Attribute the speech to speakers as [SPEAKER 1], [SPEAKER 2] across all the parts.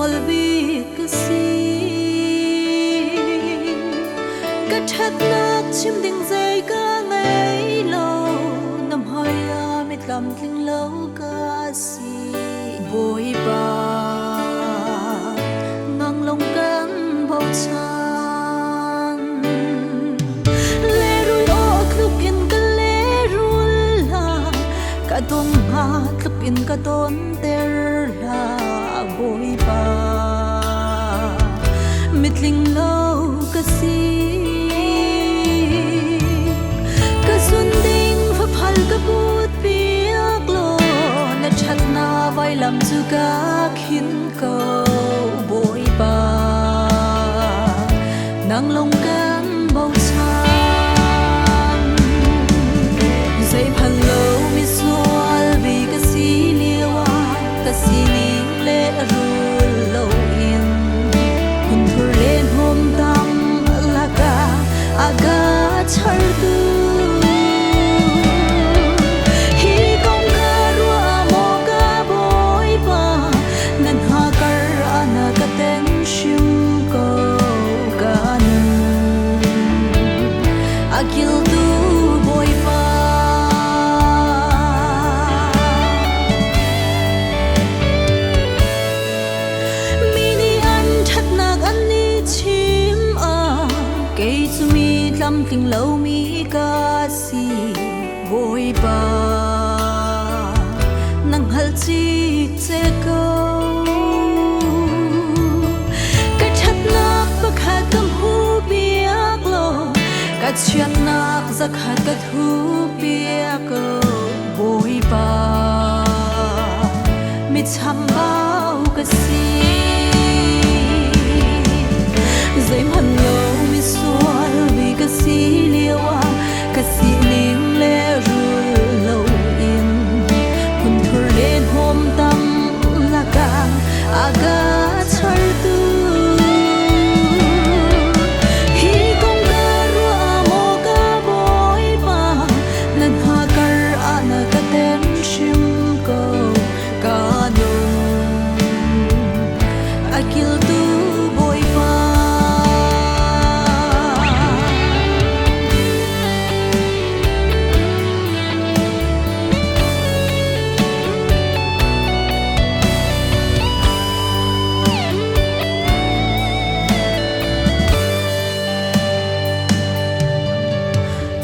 [SPEAKER 1] sual bi kasi ka that nak chim ding zai ka ngai lo nam hoya mit lam tling lo ka si boi ba ngang long kan bao chan le rul o kluk in ka le rul la ka don ha kluk in ka don ter la boi ba mitling lo ka si ka sun ding fa phal ka put piak lo na chat na vai lam chu ka khin ko boi ba nang long kan bao chan zai phal lo mi sual bi ka si liwa ka si ning le ru lo in hun thur len hom dam laga aga char tu hi kong ka rua mo ka boi ba nan ha kar ana ka ten shim ko ka nu agil tu boi ba mini an that nak an ni chim a ke chu mi lam ting lo mi ka si boi ba nang hal chi che ko ka that nak ba kha kam hu biak lo ka chiat nak za kha ka thu biak ko boi ba mi cham bao ka si zai man lo mi sual bi ka si liwa ka si ning le ru lo in hun thur len hom tam laga aga char tu hi kong ka rua mo ka boi ba nan ha kar ana ka ten shim ko ka nu akil tu boi ba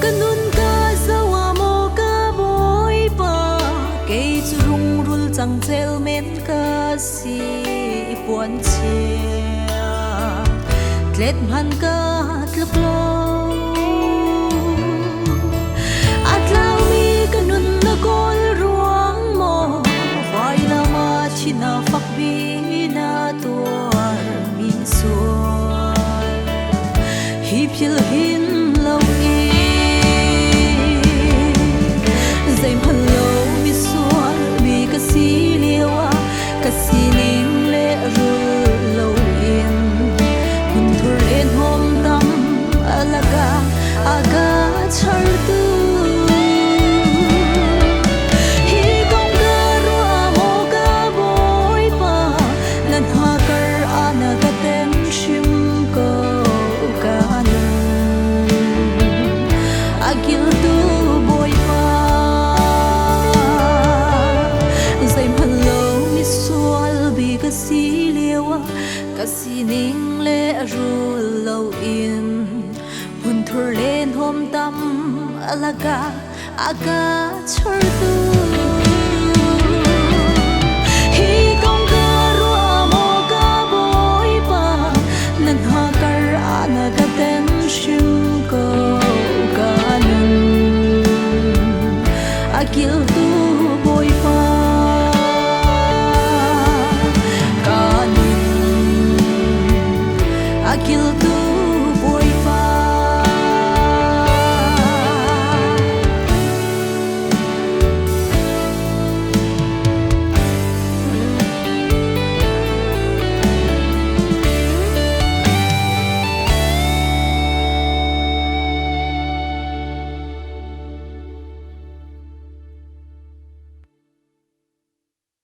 [SPEAKER 1] kanun ka zawa mo ka boi ba ke chu rung rul chang chel men ka si puan chia tlet man ka tluk lo atlau mi kanun na kol ruang mo vai lama china fak bi na tuar min sual hi phil hin lo zai man lo mi sual bi ka si liwa ka si ning le ru lo in hun thur len hom dam alaga aga char tu hi kong ka rua mo ka boi ba nan ha kar ana ka ten shim ko ka nu agil tu boi ba zai man lo mi sual bi ka si liwa ka si ning le ru lo in hun thur len hom tam alaga aga char tu hi kong ka rua mo ka boi ba nan ha kar ana ka ten shim ko ka nu akil tu boi ba ka nu akil tu